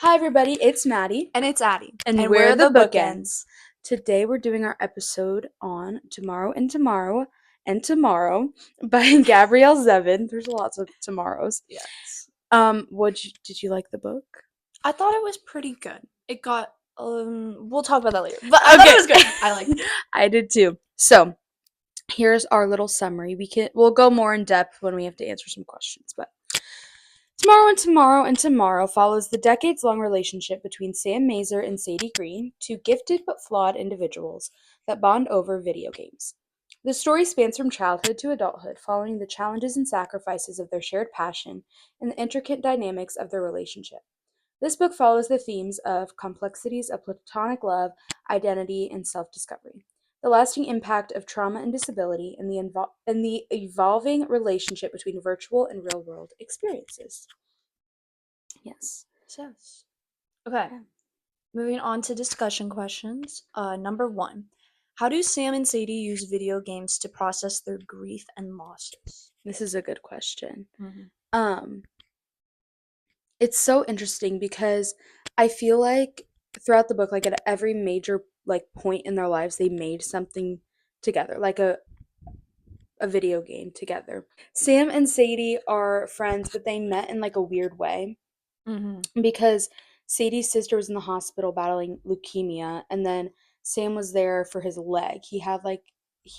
Hi everybody, it's Maddie, And it's Ade. and we're the Bookends. Today we're doing our episode on Tomorrow and Tomorrow and Tomorrow by Gabrielle Zevin. There's lots of tomorrows. Yes. Did you like the book? I thought it was pretty good. It got we'll talk about that later. But I thought it was good. I liked it. I did too. So, here's our little summary. We'll go more in depth when we have to answer some questions, but Tomorrow and Tomorrow and Tomorrow follows the decades-long relationship between Sam Mazer and Sadie Green, two gifted but flawed individuals that bond over video games. The story spans from childhood to adulthood, following the challenges and sacrifices of their shared passion and the intricate dynamics of their relationship. This book follows the themes of complexities of platonic love, identity, and self-discovery, the lasting impact of trauma and disability, and the evolving relationship between virtual and real-world experiences. Yes. Yes. Okay. Yeah. Moving on to discussion questions. Number 1. How do Sam and Sadie use video games to process their grief and losses? This is a good question. Mm-hmm. It's so interesting because I feel like throughout the book, like at every major point in their lives, they made something together, like a video game together. Sam and Sadie are friends, but they met in like a weird way Mm-hmm. because Sadie's sister was in the hospital battling leukemia, and then Sam was there for his leg. He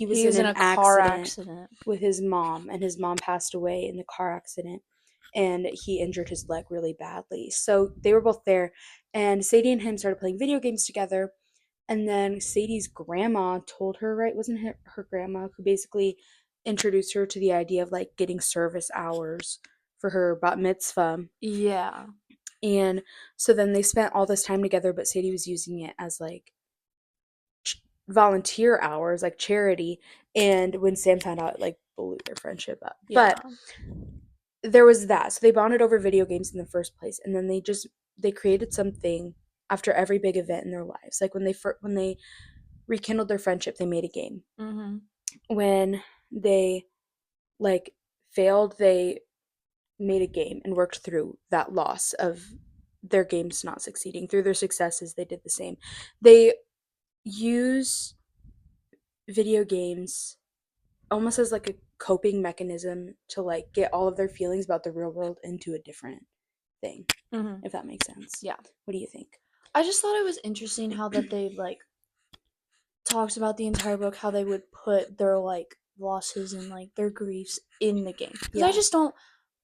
was in in an a car accident accident. with his mom, and his mom passed away in the car accident, and he injured his leg really badly. So they were both there, and Sadie and him started playing video games together. And then Sadie's grandma told her, right? Wasn't it her grandma who basically introduced her to the idea of like getting service hours for her bat mitzvah? Yeah. And so then they spent all this time together, but Sadie was using it as like volunteer hours, like charity. And when Sam found out, it like blew their friendship up. Yeah. But there was that. So they bonded over video games in the first place, and then they created something after every big event in their lives. Like when they rekindled their friendship, they made a game. Mm-hmm. When they like failed, they made a game and worked through that loss of their games not succeeding. Through their successes, they did the same. They use video games almost as like a coping mechanism to like get all of their feelings about the real world into a different thing, Mm-hmm. if that makes sense. Yeah. What do you think? I just thought it was interesting how that they like talked about the entire book, how they would put their like losses and like their griefs in the game. Because I just don't.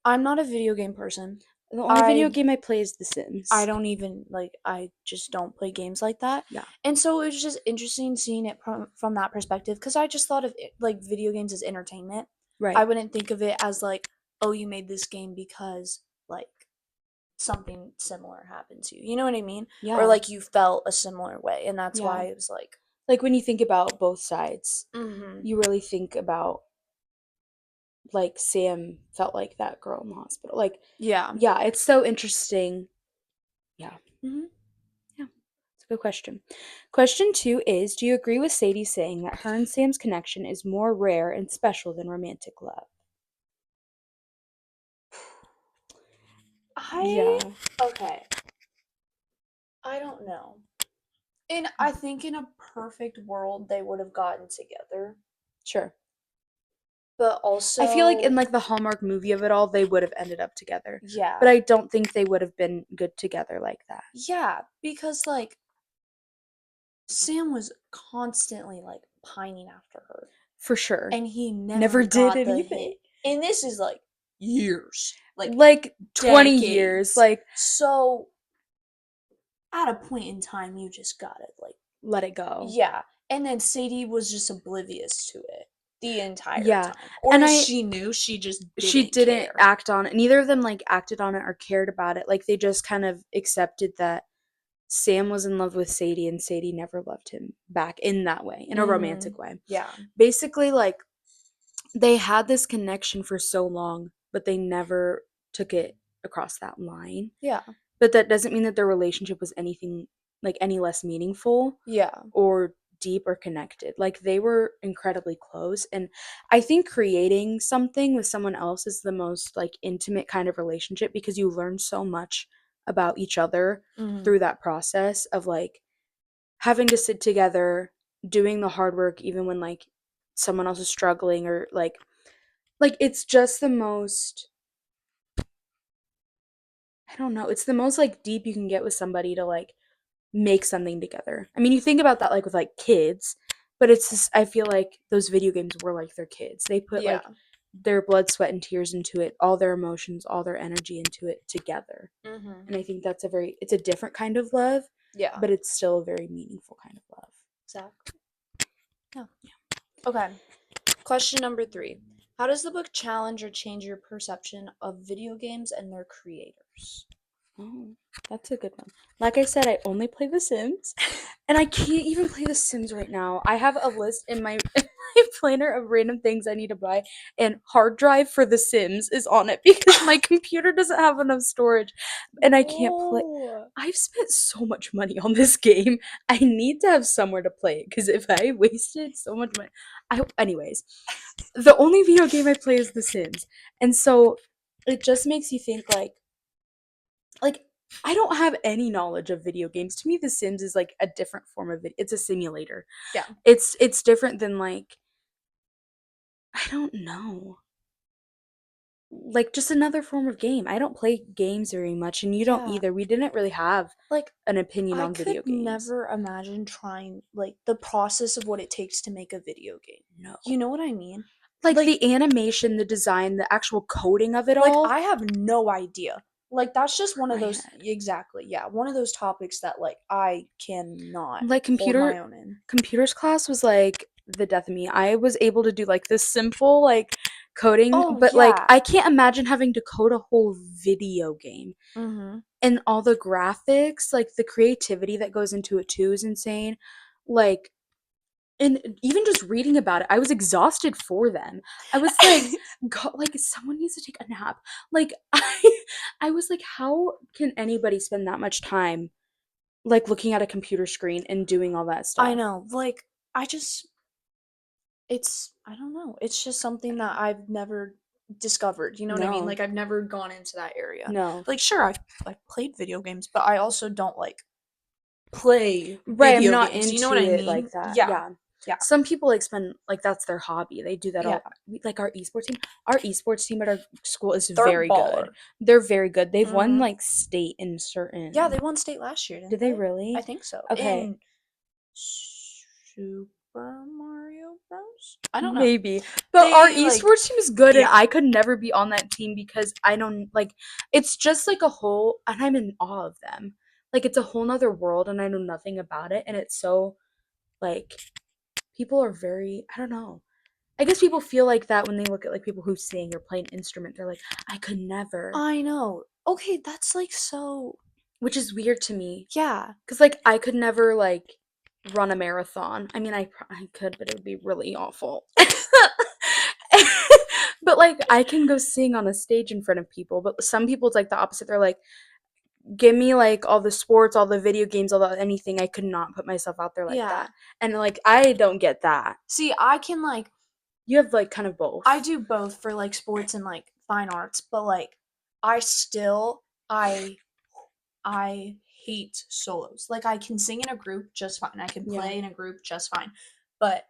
I'm not a video game person. The only video game I play is The Sims. I don't even like. I just don't play games like that. Yeah. And so it was just interesting seeing it from that perspective. Because I just thought of it, like video games as entertainment. Right. I wouldn't think of it as like, oh, you made this game because like something similar happened to you. You know what I mean? Yeah. Or like you felt a similar way, and that's Yeah. why it was like when you think about both sides, mm-hmm. you really think about like Sam felt like that girl in the hospital. Like yeah, it's so interesting. Yeah. mm-hmm. Yeah. It's a good question. Question 2 is, do you agree with Sadie saying that her and Sam's connection is more rare and special than romantic love? Okay. I don't know. And I think in a perfect world they would have gotten together. Sure. But also I feel like in like the Hallmark movie of it all, they would have ended up together. Yeah. But I don't think they would have been good together like that. Yeah, because like Sam was constantly like pining after her. For sure. And he never got did the anything. hit. And this is like years. Like 20 decades. years. Like so at a point in time you just gotta like let it go. Yeah. And then Sadie was just oblivious to it the entire time. Or And she knew, she just didn't care. act on it. Neither of them like acted on it or cared about it. Like they just kind of accepted that Sam was in love with Sadie and Sadie never loved him back in that way, in a romantic way. Yeah. Basically, like they had this connection for so long, but they never took it across that line. Yeah. But that doesn't mean that their relationship was anything like any less meaningful. Yeah. Or deep or connected. Like they were incredibly close, and I think creating something with someone else is the most like intimate kind of relationship because you learn so much about each other Mhm. through that process of like having to sit together, doing the hard work even when like someone else is struggling or like it's just the most, I don't know, it's the most like deep you can get with somebody to like make something together. I mean, you think about that like with like kids, but it's just, I feel like those video games were like their kids. They put Yeah. like their blood, sweat, and tears into it, all their emotions, all their energy into it together. Mhm. And I think that's it's a different kind of love, Yeah. but it's still a very meaningful kind of love. Exactly. Yeah. Okay. Question number 3. How does the book challenge or change your perception of video games and their creators? Oh, that's a good one. Like I said, I only play The Sims, and I can't even play The Sims right now. I have a list in my, in my planner of random things I need to buy, and hard drive for The Sims is on it because my computer doesn't have enough storage, and I can't play. No. I've spent so much money on this game. I need to have somewhere to play it because if I wasted so much money, anyways, the only video game I play is The Sims, and so it just makes you think like I don't have any knowledge of video games. To me, The Sims is like a different form of it. It's a simulator. Yeah. It's different than like, I don't know. Like just another form of game. I don't play games very much and you don't Yeah. either. We didn't really have Like an opinion I on video could games. never imagine trying like the process of what it takes to make a video game. No. You know what I mean? Like the animation, the design, the actual coding of it Like all. I have no idea. Like that's just one of My those head. exactly. Yeah, one of those topics that like I cannot Like hold my own in. computers class was like the death of me. I was able to do like this simple like coding, Oh but like yeah. I can't imagine having to code a whole video game. Mhm. And all the graphics, like the creativity that goes into it too is insane. Like, and even just reading about it, I was exhausted for them. I was like, God, like someone needs to take a nap. Like I was like, how can anybody spend that much time like looking at a computer screen and doing all that I stuff? know. Like I just it's I don't know. It's just something that I've never discovered. You know what I mean? No, Like I've never gone into that area. no. Like sure, I've played video games, but I also don't like play Right, I'm video not games. You know what into I it mean? like that. Yeah. Yeah. Yeah. Some people like spend like that's their hobby. They do that Yeah. all like our esports team. Our esports team at our school is They're very good. baller. They're very good. They've won Mhm. like state in Yeah, certain. they won state last year, Did didn't they they? I really? think so. Okay, In Super Mario Bros. I don't know. maybe. But our They like esports team is good and yeah. I could never be on that team because I don't like it's just like a whole and I'm in awe of them. Like it's a whole nother world and I know nothing about it and it's so like people are very, I don't know. I guess people feel like that when they look at like people who sing or play an instrument. They're like, I could never, I know. Okay, that's like so which is weird to me yeah. because like I could never like run a marathon. I mean, I could, but it would be really awful. But like I can go sing on a stage in front of people. But some people it's like the opposite. They're like, give me like all the sports, all the video games, all the anything. I could not put myself out there like Yeah. that. And like I don't get that. See, I can like You have like kind of both. I do both for like sports and like fine arts, but like I still I hate solos. Like I can sing in a group just fine. I can Yeah. play in a group just fine. But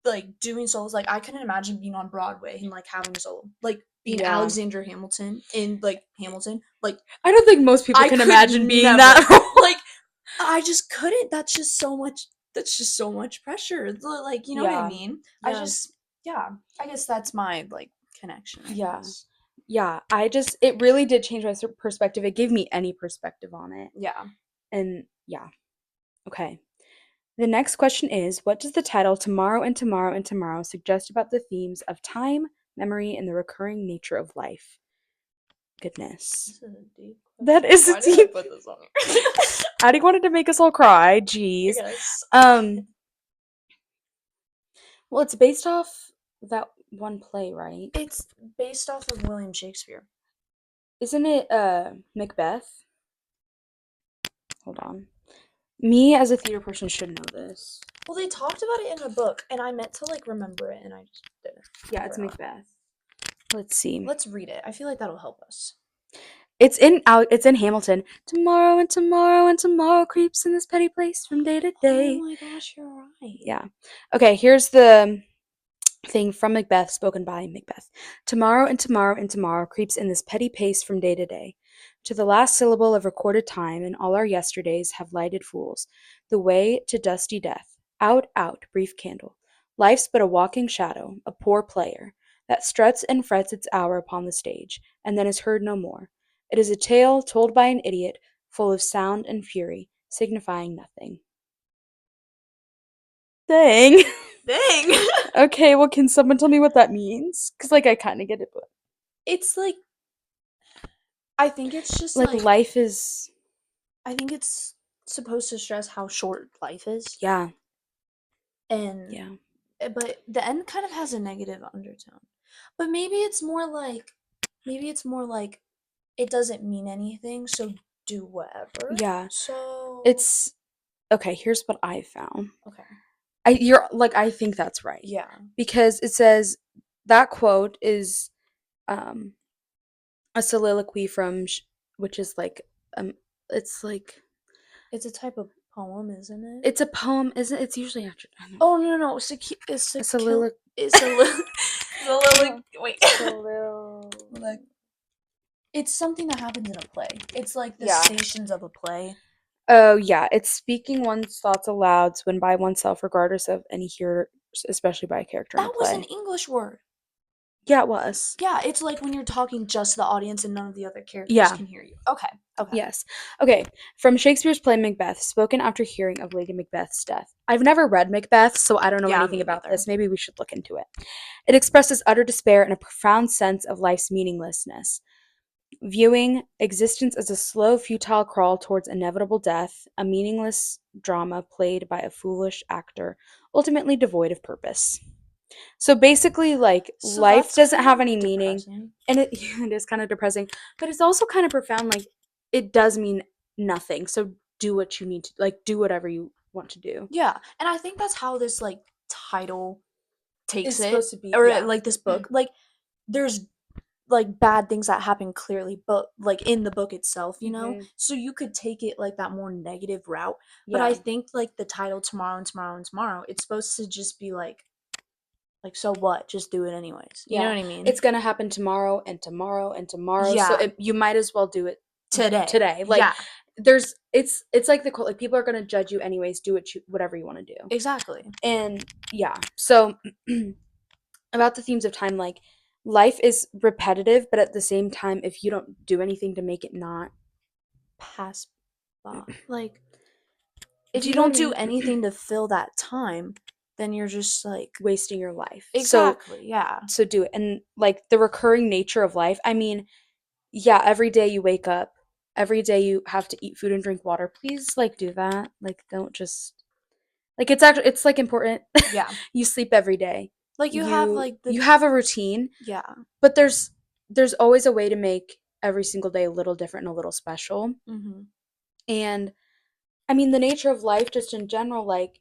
like doing solos, like I couldn't imagine being on Broadway and like having a solo. Like being Yeah. Alexander Hamilton in like Hamilton. Like I don't think most people I can could imagine being never. that role. Like I just couldn't. That's just so much pressure. Like, you know what I Yeah. mean? I Yeah. just yeah. I guess that's my like connection, I Yeah. guess. Yeah. It really did change my perspective. It gave me any perspective on it. Yeah. And yeah. Okay. The next question is, what does the title Tomorrow and Tomorrow and Tomorrow suggest about the themes of time, memory, and the recurring nature of life? Goodness. This is a deep That question. is a Why did I deep. put this on here? Addie wanted to make us all cry. I Jeez. guess. Well, it's based off that one play, right? It's based off of William Shakespeare. Isn't it Macbeth? Hold on. Me as a theater person should know this. Well, they talked about it in a book, and I meant to like remember it, and I just didn't. Yeah, it's Forgot. Macbeth. Let's see. Let's read it. I feel like that'll help us. It's in Hamilton. Tomorrow and tomorrow and tomorrow creeps in this petty place from day to Oh day. my gosh, you're right. Yeah. Okay, here's the thing from Macbeth, spoken by Macbeth. Tomorrow and tomorrow and tomorrow creeps in this petty pace from day to day. To the last syllable of recorded time, and all our yesterdays have lighted fools the way to dusty death. Out, out, brief candle. Life's but a walking shadow, a poor player, that struts and frets its hour upon the stage, and then is heard no more. It is a tale told by an idiot, full of sound and fury, signifying nothing. Dang. Dang. Okay, well, can someone tell me what that means? Because, like, I kind of get it, but. It's like, I think it's just Like, like, life is. I think it's supposed to stress how short life is. Yeah, And, yeah. but the end kind of has a negative undertone. But maybe it's more like, it doesn't mean anything, so do whatever. Yeah. So. It's. Okay, here's what I found. Okay. I think that's right. Yeah. Because it says that quote is a soliloquy which is like, um, it's like, It's a type of poem, isn't it? it's a poem, isn't it? It's usually after, I don't know. Oh, no. It's A soliloquy. It's a wait. Like, It's something that happens in a play. It's like the yeah. stations of a play. Oh, yeah. It's speaking one's thoughts aloud when by oneself, regardless of any hearer, especially by a character in a That was play. an English word. Yeah, it was. Yeah, it's like when you're talking just to the audience and none of the other characters Yeah. can hear you. Okay. Yes. Okay. From Shakespeare's play Macbeth, spoken after hearing of Lady Macbeth's death. I've never read Macbeth, so I don't know Yeah, anything me about neither. this. Maybe we should look into it. It expresses utter despair and a profound sense of life's meaninglessness. Viewing existence as a slow, futile crawl towards inevitable death, a meaningless drama played by a foolish actor, ultimately devoid of purpose. So basically, like, So life that's doesn't kind have of any meaning, depressing. and it is kind of depressing, but it's also kind of profound. Like, it does mean nothing. So do what you need to, like, do whatever you want to do. Yeah, and I think that's how this like title takes It's it, supposed to be, or yeah. like this book. Like, there's like bad things that happen clearly, but like in the book itself, Mhm. so you could take it like that more negative route. But Yeah. I think like the title tomorrow and tomorrow and tomorrow, it's supposed to just be like so what, just do it anyways, you know Yeah. what I mean? It's gonna happen tomorrow and tomorrow and tomorrow. So Yeah. you might as well do it Today. Like, Yeah, it's like the quote, like, people are gonna judge you anyways. Do whatever you want to do. exactly. And yeah. So about the themes of time, like, life is repetitive, but at the same time, if you don't do anything to make it not, Pass by. Like, do if you you know what don't I do mean? anything to fill that time, then you're just like, Wasting your life. exactly, yeah. So do it. And like the recurring nature of life, I mean, yeah, every day you wake up, every day you have to eat food and drink water. Please, like, do that. Like, don't just, like, it's like important. Yeah. You sleep every day. Like, you have like You have a routine, yeah. but there's always a way to make every single day a little different and a little special. Mm-hmm. And I mean, the nature of life, just in general, like,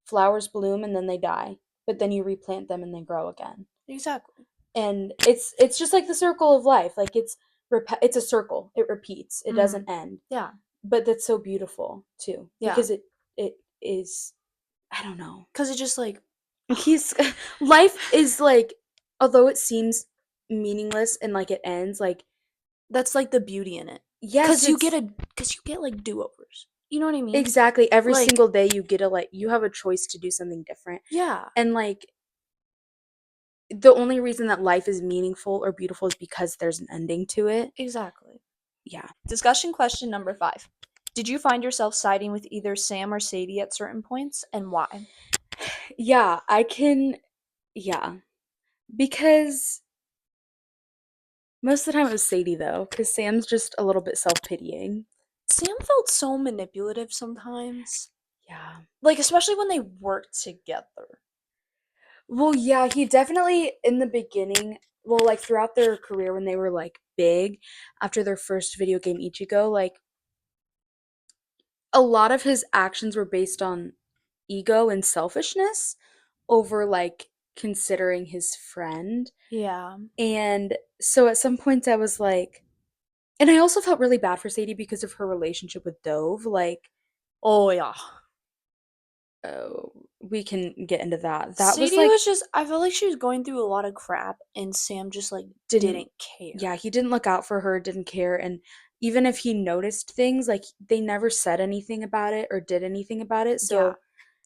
flowers bloom and then they die, but then you replant them and they grow again. Exactly. And it's just like the circle of life. Like, it's a circle. It repeats. It doesn't end. Yeah. But that's so beautiful too, Yeah. because it is. I don't know. Because it just like, He's life is like, although it seems meaningless and like it ends, like, that's like the beauty in it. yes, Because you get like do-overs. You know what I mean? exactly, every Like, single day you get a, like, you have a choice to do something different. yeah. And like, the only reason that life is meaningful or beautiful is because there's an ending to it. Exactly. Yeah. Discussion question number 5. Did you find yourself siding with either Sam or Sadie at certain points, and why? Yeah, I can. Yeah. Because most of the time it was Sadie, though, because Sam's just a little bit self-pitying. Sam felt so manipulative sometimes. Yeah. Like, especially when they worked together. Well, yeah, he definitely, in the beginning, well, like, throughout their career when they were, like, big, after their first video game Ichigo, like, a lot of his actions were based on ego and selfishness over, like, considering his friend. Yeah. And so at some points I was like, And I also felt really bad for Sadie because of her relationship with Dove. Like, Oh yeah. oh, we can get into that. That was Sadie like was just, I felt like she was going through a lot of crap and Sam just like didn't didn't care. yeah, he didn't look out for her, didn't care, and even if he noticed things, like they never said anything about it or did anything about it. Yeah. So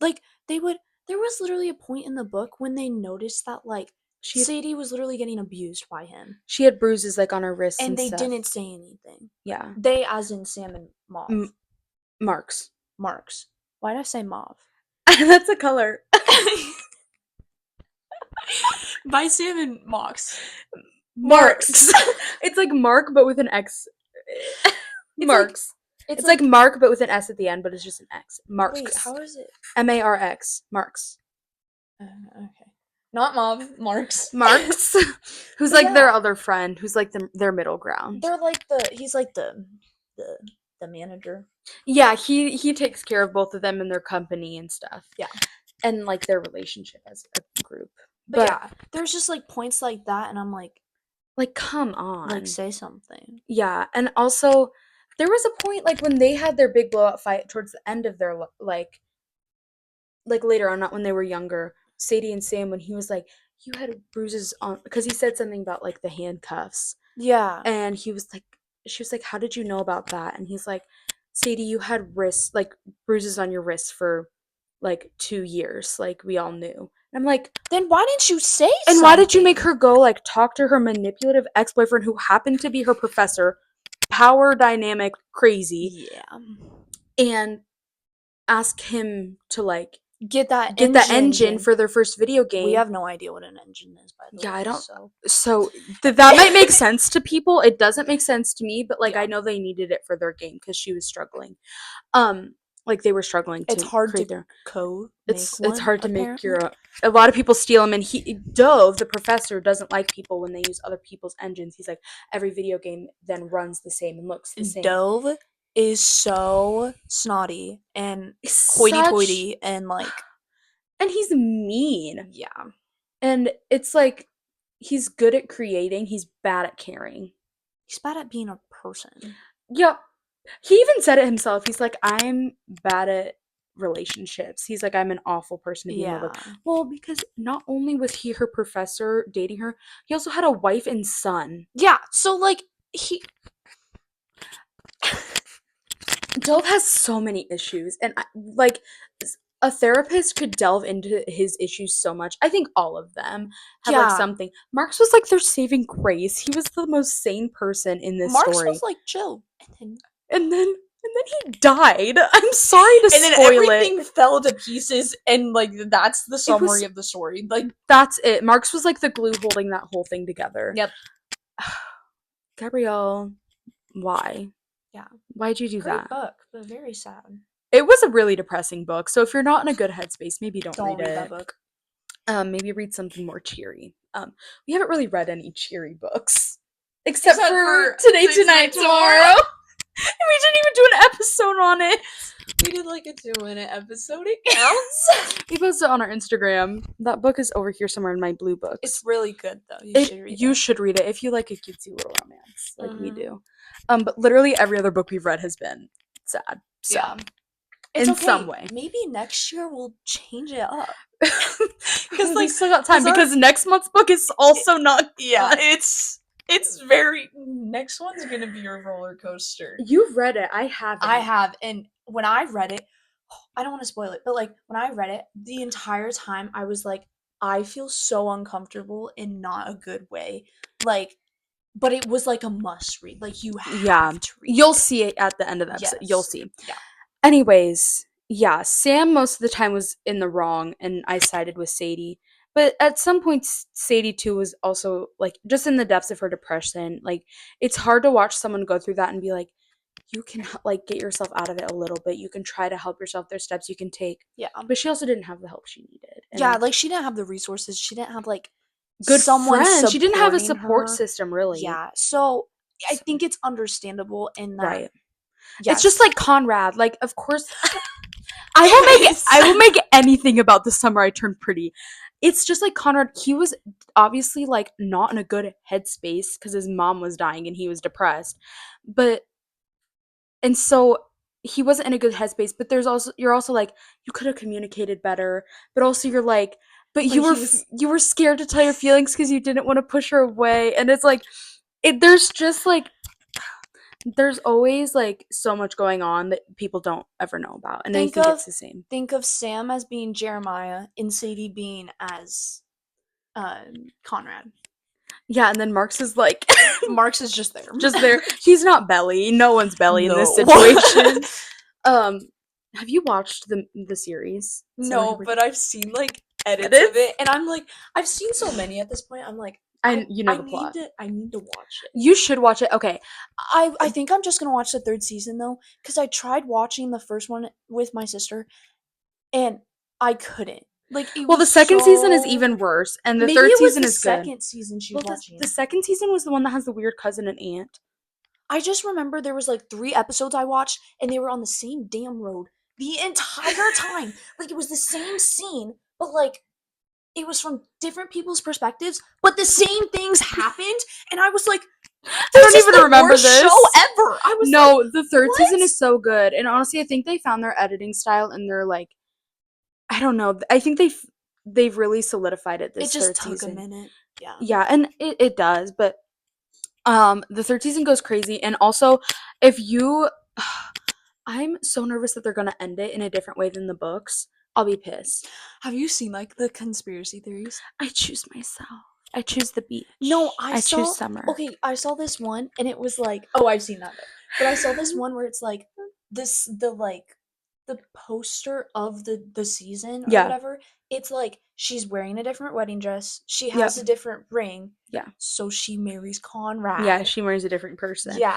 Like they would, there was literally a point in the book when they noticed that like she had, Sadie was literally getting abused by him she had bruises like on her wrists and and they stuff. didn't say anything. Yeah. They as in Sam and Mauve. Marks. Marks. Why did I say Mauve? That's a color. By Sam and Mox. Marks. It's like Mark but with an X. Marks. It's like Mark but with an S at the end, but it's just an X. Marks. Wait, how is it? Marx. Marks. Okay. Not Mauve, Marks. Marks. Who's But like their yeah. other friend, who's like their middle ground. They're like he's like the manager. Yeah, he takes care of both of them and their company and stuff. Yeah. And like their relationship as a group. But yeah, there's just like points like that and I'm like come on. like say something. Yeah, and also there was a point like when they had their big blowout fight towards the end of their like later on, not when they were younger, Sadie and Sam, when he was like, you had bruises on, because he said something about like the handcuffs. Yeah. And he was like, she was like, how did you know about that? And he's like, Sadie, you had wrists, like bruises on your wrists for like 2 years. Like we all knew. And I'm like, then why didn't you say and something? why did you make her go like talk to her manipulative ex-boyfriend who happened to be her professor, power dynamic crazy? Yeah. And ask him to like get the engine for their first video game. We have no idea what an engine is, by the way. Yeah, I don't. So that might make sense to people. It doesn't make sense to me, but like I know they needed it for their game because she was struggling. Like they were struggling to. It's hard to their code. It's hard to make your. A lot of people steal them, and Dove, the professor, doesn't like people when they use other people's engines. He's like, every video game then runs the same and looks the same. Dove is so snotty and hoity-toity and like, and he's mean. Yeah. And it's like he's good at creating, he's bad at caring. He's bad at being a person. Yep. He even said it himself. He's like, I'm bad at relationships. He's like, I'm an awful person to be in love with. Well, because not only was he her professor dating her, he also had a wife and son. Yeah, so like Dove has so many issues, and like a therapist could delve into his issues so much. I think all of them have like something. Marks was like their saving grace. He was the most sane person in this story. Marks was like chill, and then he died. I'm sorry to spoil it. And then everything fell to pieces, and like that's the summary of the story. Like that's it. Marks was like the glue holding that whole thing together. Yep. Gabrielle, why? Yeah. Why'd you do that? Great book, but very sad. It was a really depressing book, so if you're not in a good headspace, maybe don't read it. That book. Maybe read something more cheery. We haven't really read any cheery books. Except for Today, Tonight, Tomorrow. And we didn't even do an episode on it. We did like a 2-minute episode. It counts. We posted it on our Instagram. That book is over here somewhere in my blue books. It's really good though. You should read it if you like a cutesy little romance, like we do. But literally every other book we've read has been sad. So. Yeah. It's in some way. Maybe next year we'll change it up. Because like, we still got time because next month's book is also not. Yeah, it's very. Next one's gonna be a roller coaster. You've read it. I haven't. I have, and when I read it, I don't want to spoil it, but like when I read it, the entire time I was like, I feel so uncomfortable in not a good way. Like, but it was like a must read. Like you have to read. You'll see it at the end of the episode. Yes. You'll see. Yeah. Anyways, yeah, Sam most of the time was in the wrong, and I sided with Sadie. But at some point, Sadie too was also like just in the depths of her depression. Like it's hard to watch someone go through that and be like, you can like get yourself out of it a little bit. You can try to help yourself. There's steps you can take. Yeah. But she also didn't have the help she needed. And yeah, like she didn't have the resources. She didn't have like good friends. She didn't have a support system, really. Yeah. So I think it's understandable in that. Right. Yes. It's just like Conrad. Like, of course, I will make anything about the summer I turned pretty. it's just like Conrad, he was obviously like not in a good headspace because his mom was dying and he was depressed. But and so he wasn't in a good headspace, but you're also like you could have communicated better, but also you're like but you were scared to tell your feelings because you didn't want to push her away, and it's like there's just like there's always like so much going on that people don't ever know about, and I think it's the same. Think of Sam as being Jeremiah and Sadie being as Conrad. Yeah, and then Marx is like Marx is just there. just there. He's not Belly. No one's Belly in this situation. Have you watched the series? No, but I've seen like edits of it, and I'm like, I've seen so many at this point. I'm like, you know the plot. I need to watch it. You should watch it. Okay. I think I'm just gonna watch the 3rd season though, because I tried watching the first one with my sister, and I couldn't. Like, well, the second season is even worse, and the third season is good. Second season she was watching. The second season was the one that has the weird cousin and aunt. I just remember there was like 3 episodes I watched, and they were on the same damn road the entire time. Like, it was the same scene, but like it was from different people's perspectives, but the same things happened, and I was like, I don't even remember this show ever. I was like, the 3rd season is so good, and honestly, I think they found their editing style, and they're like, I don't know. I think they've really solidified it this 3rd season. It just took a minute. Yeah. Yeah, and it does, but the 3rd season goes crazy, and also if you I'm so nervous that they're gonna end it in a different way than the books. I'll be pissed. Have you seen like the conspiracy theories? I choose myself. I choose the beach. No, I choose summer. Okay, I saw this one, and it was like, oh, I've seen that, but I saw this one where it's like the poster of the season or whatever. It's like she's wearing a different wedding dress. She has a different ring. Yeah. So she marries Conrad. Yeah, she marries a different person. Yeah.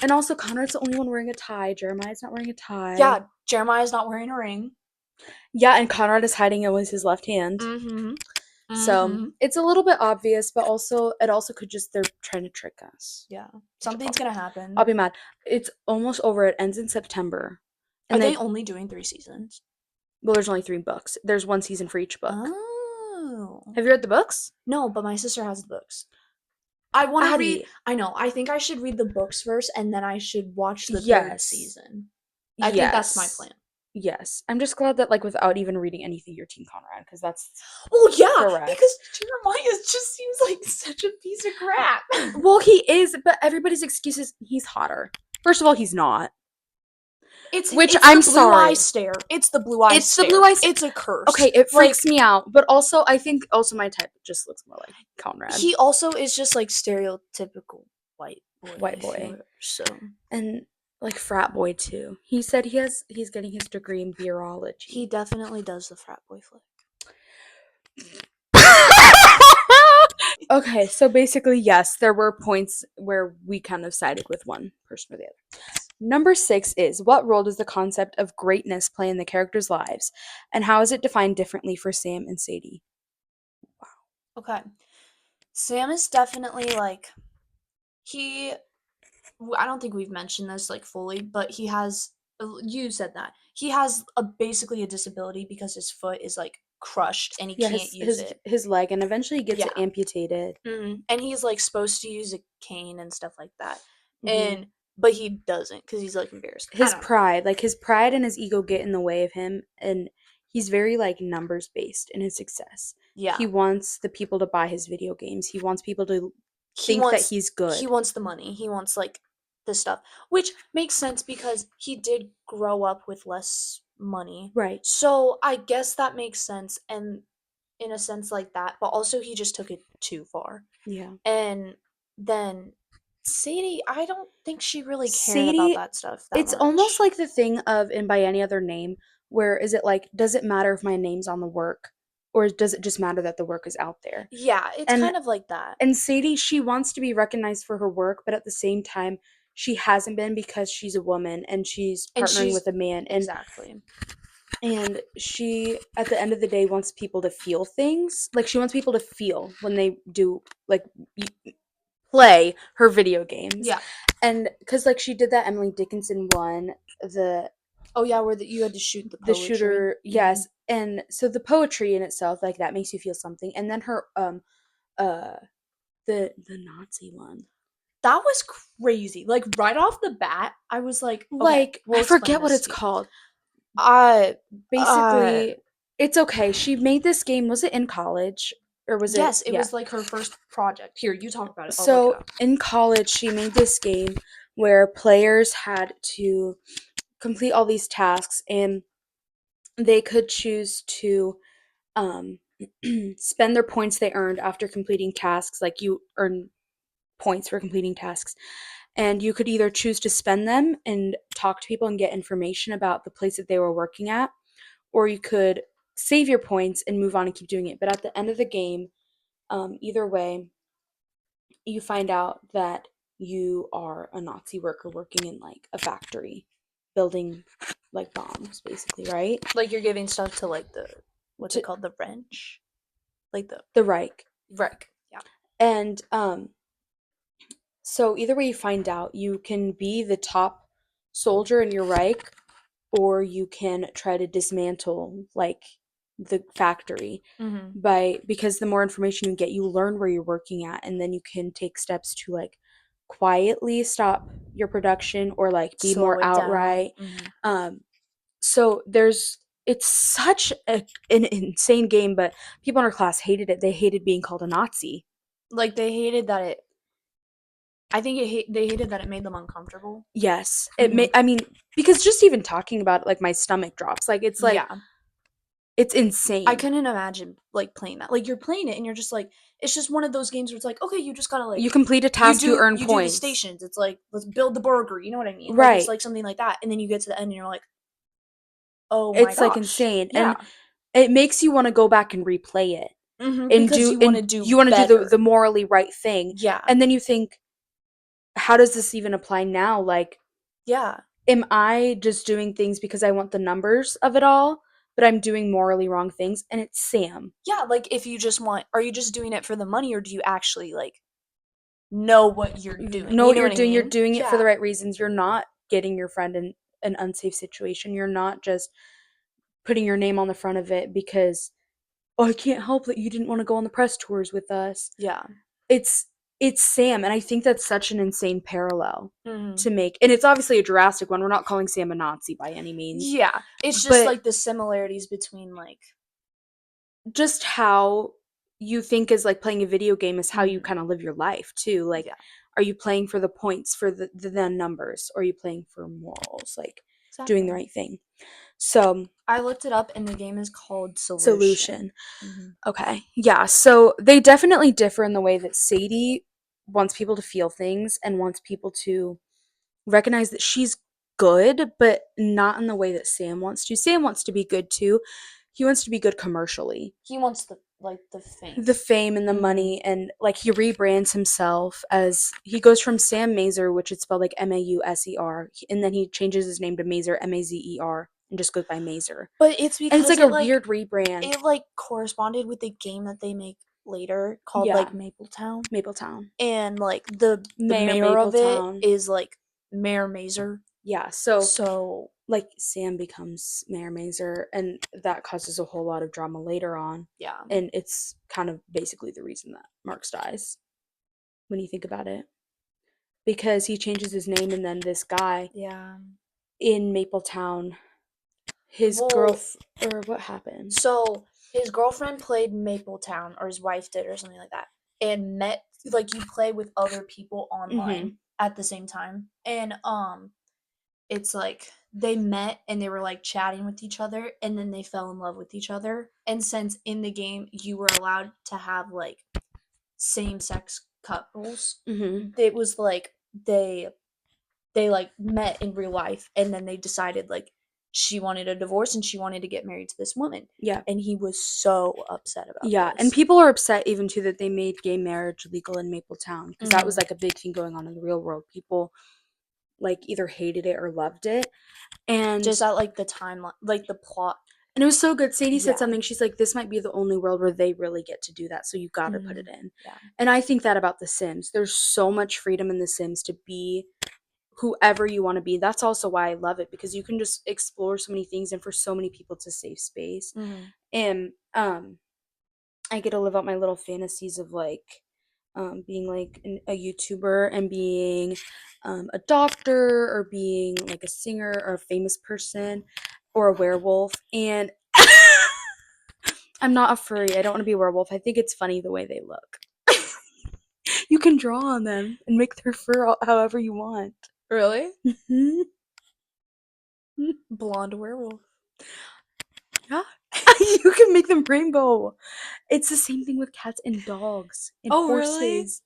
And also Conrad's the only one wearing a tie. Jeremiah's not wearing a tie. Yeah, Jeremiah's not wearing a ring. Yeah, and Conrad is hiding it with his left hand. Mm-hmm. So it's a little bit obvious, but it also could just they're trying to trick us. Yeah, something's gonna happen. I'll be mad. It's almost over. It ends in September. And Are they only doing 3 seasons? Well, there's only 3 books. There's 1 season for each book. Oh. Have you read the books? No, but my sister has the books. I want to read. I know. I think I should read the books first, and then I should watch the 3rd season. I think that's my plan. Yes. I'm just glad that, like, without even reading anything, you're Team Conrad, because that's correct. Because Jeremiah just seems like such a piece of crap. Well, he is, but everybody's excuse is he's hotter. First of all, he's not. I'm the blue eye stare. It's the blue eye stare. It's the blue eye stare. It's a curse. Okay, it freaks me out. But also, I think my type just looks more like Conrad. He also is just like stereotypical white boy. So and like frat boy too. He said he's getting his degree in beerology. He definitely does the frat boy flick. Okay, so basically, yes, there were points where we kind of sided with one person or the other. Number 6 is, what role does the concept of greatness play in the characters' lives, and how is it defined differently for Sam and Sadie? Wow. Okay. Sam is definitely like, I don't think we've mentioned this like fully, but he has, you said that, he has basically a disability because his foot is like crushed and he can't use it. His leg, and eventually he gets it amputated. Mm-hmm. And he's like supposed to use a cane and stuff like that. Mm-hmm. But he doesn't because he's like embarrassed. His pride and his ego get in the way of him, and he's very like numbers based in his success. Yeah. He wants the people to buy his video games. He wants people to think that he's good. He wants the money. He wants like the stuff, which makes sense because he did grow up with less money. Right. So I guess that makes sense, and in a sense like that, but also he just took it too far. Yeah. And then Sadie, I don't think she really cared about that stuff that it's much. Almost like the thing of in By Any Other Name, where is it like, does it matter if my name's on the work, or does it just matter that the work is out there? Yeah, it's kind of like that. And Sadie, she wants to be recognized for her work, but at the same time, she hasn't been because she's a woman and she's partnering with a man. And, exactly. And she, at the end of the day, wants people to feel things. Like, she wants people to feel when they do, like, play her video games. Yeah. And because like she did that Emily Dickinson one, Oh yeah, where you had to shoot the the poetry. shooter, yes. And so the poetry in itself, like, that makes you feel something. And then her the Nazi one, That was crazy. Like right off the bat, I was like, okay, like, we'll I forget explain what this it's to you. called. Uh, Basically, it's okay. She made this game. Was it in college, or was it? yes, it Yeah. was like her first project. Here, you talk about it. I'll look it So up. in college, she made this game where players had to complete all these tasks, and they could choose to um, spend their points they earned after completing tasks. Like, you earn points for completing tasks, and you could either choose to spend them and talk to people and get information about the place that they were working at, or you could save your points and move on and keep doing it. But at the end of the game, either way, you find out that you are a Nazi worker working in, like, a factory building, like, bombs, basically, right? Like you're giving stuff to like what's To it called, the wrench, like the Reich. wreck. Yeah. And so either way you find out, you can be the top soldier in your Reich, or you can try to dismantle, like, the factory because the more information you get, you learn where you're working at, and then you can take steps to, like, quietly stop your production, or, like, be Slow more it outright. down. So it's such an insane game, but people in our class hated it. They hated being called a Nazi. Like they hated that it. I think they hated that it made them uncomfortable. Yes, it may. I mean, because just even talking about it, like, my stomach drops. Like, it's like, Yeah. it's insane. I couldn't imagine like playing that. Like you're playing it and you're just like, it's just one of those games where it's like, okay, you just gotta like You complete a task, you earn you do the points. stations. It's like, let's build the burger. You know what I mean? Like Right. it's like something like that, and then you get to the end and you're like, oh my It's, like, gosh, insane, yeah. and it makes you want to go back and replay it, and Because you want to you want to do better. the morally right thing. Yeah. And then you think, how does this even apply now? Like, Yeah. am I just doing things because I want the numbers of it all, but I'm doing morally wrong things? And it's Sam. Yeah, like if you just want, are you just doing it for the money, or do you actually like know what you're doing? Know You what know you're what I doing. You're mean? doing it for the Yeah. right reasons. You're not getting your friend in an unsafe situation. You're not just putting your name on the front of it because, oh, I can't help that you didn't want to go on the press tours with us. Yeah. It's Sam, and I think that's such an insane parallel Mm-hmm. to make. And it's obviously a drastic one. We're not calling Sam a Nazi by any means. Yeah. It's just But like the similarities between like just how you think is, like, playing a video game is how you Mhm. kind of live your life too. Like, Yeah. are you playing for the points, for the numbers, or are you playing for morals, like doing the Exactly. right thing? So I looked it up and the game is called solution. Mhm. Okay. Yeah. So they definitely differ in the way that Sadie wants people to feel things and wants people to recognize that she's good, but not in the way that Sam wants to. Sam wants to be good too. He wants to be good commercially. He wants the fame. The fame and the money, and, like, he rebrands himself as, he goes from Sam Mazer, which is spelled like Mauser, and then he changes his name to Mazer, Mazer, and just goes by Mazer. But it's And it's because like a weird rebrand. it like corresponded with the game that they make later called like Mapletown. Mapletown. And like the Mayor mayor of it Mapletown. is like Mayor Mazer. Yeah, so So like, Sam becomes Mayor Mazer, and that causes a whole lot of drama later on. yeah. And it's kind of basically the reason that Marks dies, when you think about it. Because he changes his name, and then this guy Yeah. in Mapletown, his or what happened? So his girlfriend played Mapletown, or his wife did, or something like that, and met, like, you play with other people online at the same time, and it's like they met and they were like chatting with each other, and then they fell in love with each other. And since in the game you were allowed to have like same sex couples, it was like they like met in real life, and then they decided like she wanted a divorce and she wanted to get married to this woman. Yeah. And he was so upset about Yeah, this. and people are upset even too that they made gay marriage legal in Mapletown, because that was like a big thing going on in the real world. People, like, either hated it or loved it. And just at like the timeline, like the plot. And it was so good. Sadie said Yeah. something. She's like, this might be the only world where they really get to do that, so you gotta put it in. Yeah. And I think that about The Sims. There's so much freedom in The Sims to be whoever you want to be. That's also why I love it, because you can just explore so many things, and for so many people it's a safe space. And I get to live out my little fantasies of like being like a YouTuber and being a doctor, or being like a singer or a famous person or a werewolf. And I'm not a furry. I don't want to be a werewolf. I think it's funny the way they look. You can draw on them and make their fur however you want. Really? Mhm. Blonde werewolf. Yeah. You can make them rainbow. It's the same thing with cats and dogs and horses.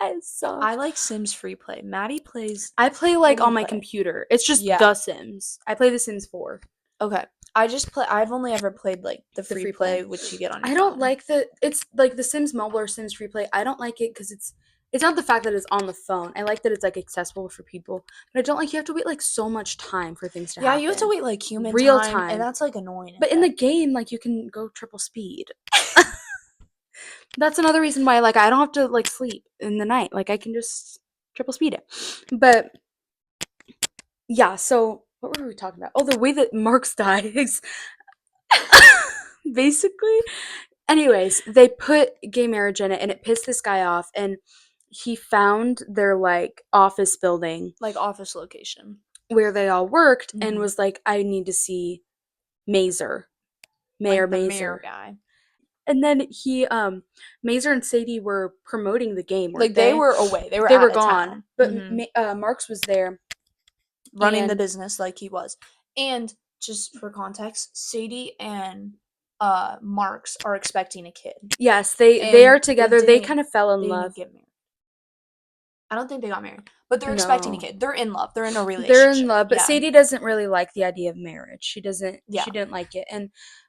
Really? Yes. I like Sims free play. Maddie plays. I play like do you on my play? computer. It's just Yeah. The Sims. I play The Sims 4. Okay. I've only ever played like the free play, which you get on your I don't phone. like it's like The Sims Mobile or Sims Free Play. I don't like it because it's not the fact that it's on the phone. I like that it's like accessible for people, but I don't like you have to wait like so much time for things to happen. Yeah, you have to wait like human real time, time, and that's like annoying. But in the game, like you can go triple speed. That's another reason why like I don't have to like sleep in the night. Like I can just triple speed it. But yeah, so what were we talking about? Oh, the way that Marks dies. Basically. Anyways, they put gay marriage in it, and it pissed this guy off, and he found their like office building, like office location where they all worked, and Mhm. was like, I need to see Mazer. like Mayor the Mazer. mayor guy. And then Mazer and Sadie were promoting the game, weren't Like they were away. They were gone. town. But Mhm. Marks was there. running the business like he was. And just for context, Sadie and Marks are expecting a kid. Yes, they And are together. They kind of fell in They love. didn't get married. I don't think they got married, but they're expecting a No. kid. They're in love. They're in a relationship. They're in love, but Yeah. Sadie doesn't really like the idea of marriage. She doesn't. Yeah. She didn't like it,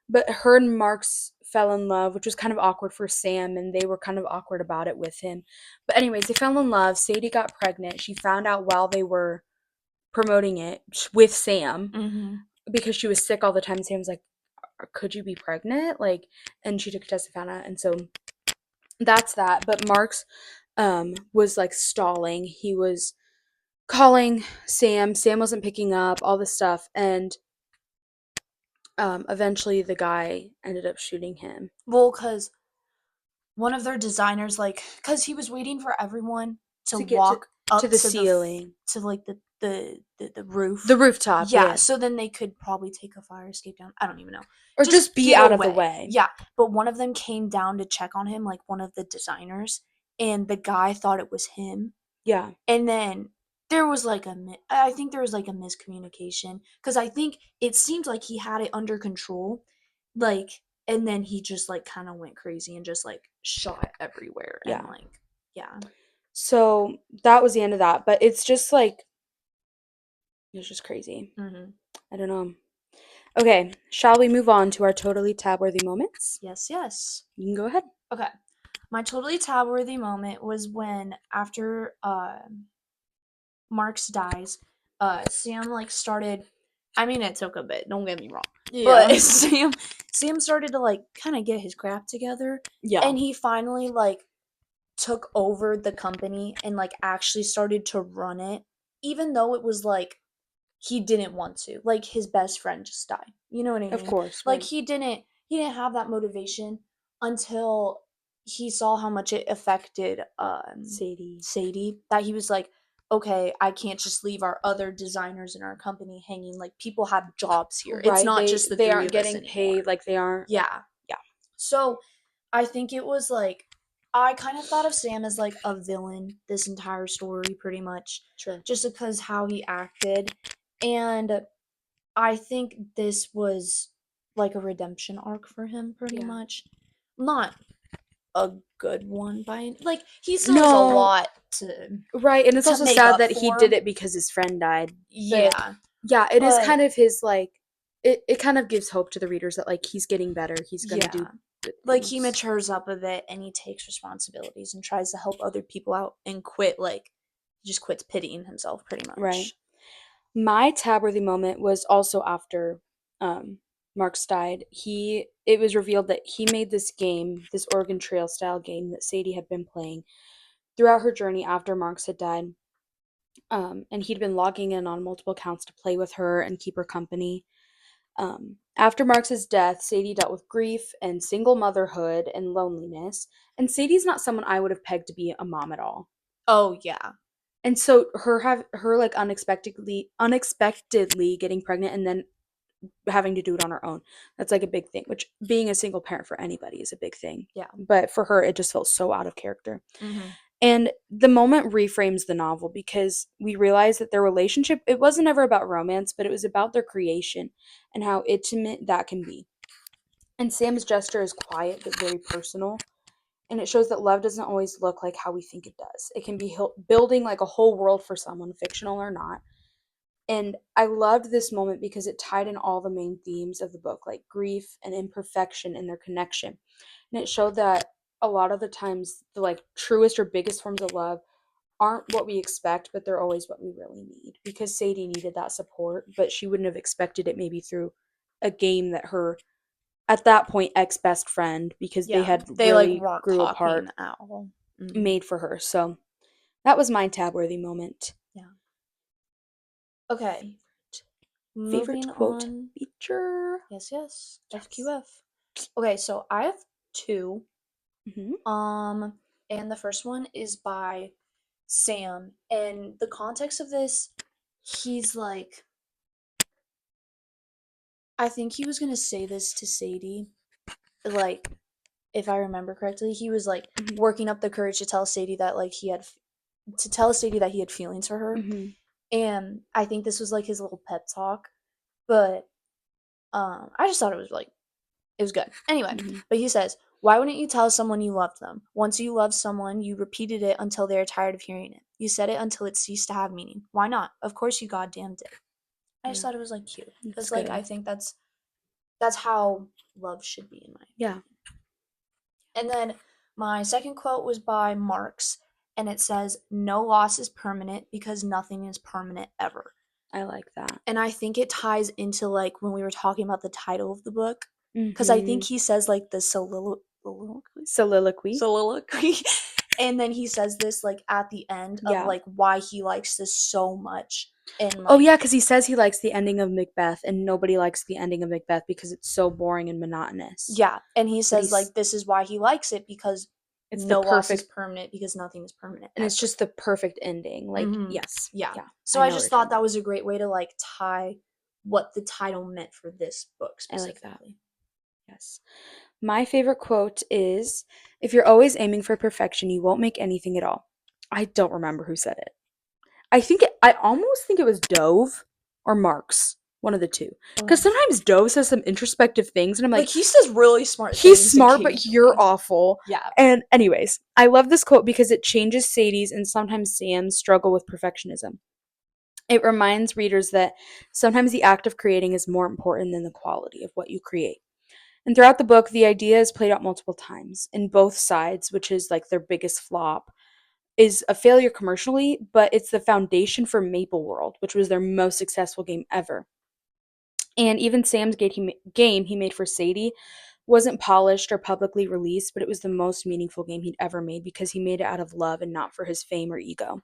but her and Marks fell in love, which was kind of awkward for Sam, and they were kind of awkward about it with him. But anyways, they fell in love. Sadie got pregnant. She found out while they were promoting it with Sam, because she was sick all the time. Sam was like, "Could you be pregnant?" Like, and she took a test and found out, and so that's that. But Marks was like stalling. He was calling Sam. Sam wasn't picking up, all this stuff, and eventually the guy ended up shooting him. Well, because one of their designers, like, because he was waiting for everyone to get walk up to the ceiling, to like the roof, the rooftop. Yeah, so then they could probably take a fire escape down. I don't even know. Or just be get out of the way. Yeah, but one of them came down to check on him, like one of the designers, and the guy thought it was him. Yeah. And then there was like I think there was like a miscommunication, because I think it seemed like he had it under control, like, and then he just like kind of went crazy and just like shot everywhere. Yeah. And like, yeah. So that was the end of that, but it's just like, it's just crazy. I don't know. Okay, shall we move on to our totally tab-worthy moments? Yes, yes. You can go ahead. Okay. My totally tab-worthy moment was when, after Marks dies, Sam like started. I mean, it took a bit. Don't get me wrong. Yeah. But Sam started to like kind of get his crap together. Yeah. And he finally like took over the company and like actually started to run it, even though it was like he didn't want to. Like his best friend just died. You know what I mean? Of course. Like right. he didn't have that motivation until he saw how much it affected Sadie, that he was like, okay, I can't just leave our other designers in our company hanging. Like people have jobs here. It's not just the they three aren't of us getting anymore. paid, like they aren't. Yeah. Yeah. So I think it was like, I kind of thought of Sam as like a villain this entire story, pretty much. Sure. Just because how he acted. And I think this was like a redemption arc for him, pretty much. Not a good one by like, he still has a lot to. Right, and it's to also make sad up that he for. did it because his friend died. Yeah. Yeah, it is But- kind of his like it kind of gives hope to the readers that like he's getting better. He's gonna do good like he things. matures up a bit and he takes responsibilities and tries to help other people out and quit, like he just quits pitying himself pretty much. Right. My tab-worthy moment was also after Marks died. It was revealed that he made this game, this Oregon Trail style game that Sadie had been playing throughout her journey after Marks had died. And he'd been logging in on multiple accounts to play with her and keep her company. After Marx's death, Sadie dealt with grief and single motherhood and loneliness. And Sadie's not someone I would have pegged to be a mom at all. Oh yeah. And so her like unexpectedly getting pregnant and then having to do it on her own. That's like a big thing, which being a single parent for anybody is a big thing. Yeah. But for her, it just felt so out of character. Mm-hmm. And the moment reframes the novel because we realize that their relationship, it wasn't ever about romance, but it was about their creation and how intimate that can be. And Sam's gesture is quiet but very personal. And it shows that love doesn't always look like how we think it does. It can be building like a whole world for someone, fictional or not. And I loved this moment because it tied in all the main themes of the book, like grief and imperfection and their connection. And it showed that a lot of the times the like truest or biggest forms of love aren't what we expect, but they're always what we really need. Because Sadie needed that support, but she wouldn't have expected it maybe through a game that her at that point ex best friend, because they had they really like weren't grew talking apart, at all. made for her. So that was my tab worthy moment. Yeah. Okay. Favorite Moving quote on. feature. Yes. FQF. Okay, so I have two. Mm-hmm. And the first one is by Sam. And the context of this, he's like, I think he was gonna say this to Sadie, like, if I remember correctly, he was like working up the courage to tell Sadie that like he had feelings for her. Mm-hmm. And I think this was like his little pep talk, but I just thought it was good. Anyway, but he says, "Why wouldn't you tell someone you loved them? Once you loved someone, you repeated it until they are tired of hearing it. You said it until it ceased to have meaning. Why not? Of course you goddamn did." I just thought it was like cute because like I think that's how love should be in my opinion. And then my second quote was by Marx, and it says, "No loss is permanent because nothing is permanent ever." I like that. And I think it ties into like when we were talking about the title of the book, because I think he says like the soliloquy, and then he says this like at the end of like why he likes this so much. And like, because he says he likes the ending of Macbeth, and nobody likes the ending of Macbeth because it's so boring and monotonous. Yeah, and he says like this is why he likes it because it's no loss is permanent because nothing is permanent, and it's just the perfect ending. Like yes, yeah. So I just thought that was a great way to like tie what the title meant for this book specifically. I like that. Yes. My favorite quote is, "If you're always aiming for perfection, you won't make anything at all." I don't remember who said it. I almost think it was Dove or Marx, one of the two. Because sometimes Dove says some introspective things, and I'm like, he says really smart things. He's smart, but you're awful. Yeah. And anyways, I love this quote because it changes Sadie's and sometimes Sam's struggle with perfectionism. It reminds readers that sometimes the act of creating is more important than the quality of what you create. And throughout the book, the idea is played out multiple times in both sides, which is like their biggest flop, is a failure commercially, but it's the foundation for Maple World, which was their most successful game ever. And even Sam's game he made for Sadie wasn't polished or publicly released, but it was the most meaningful game he'd ever made because he made it out of love and not for his fame or ego.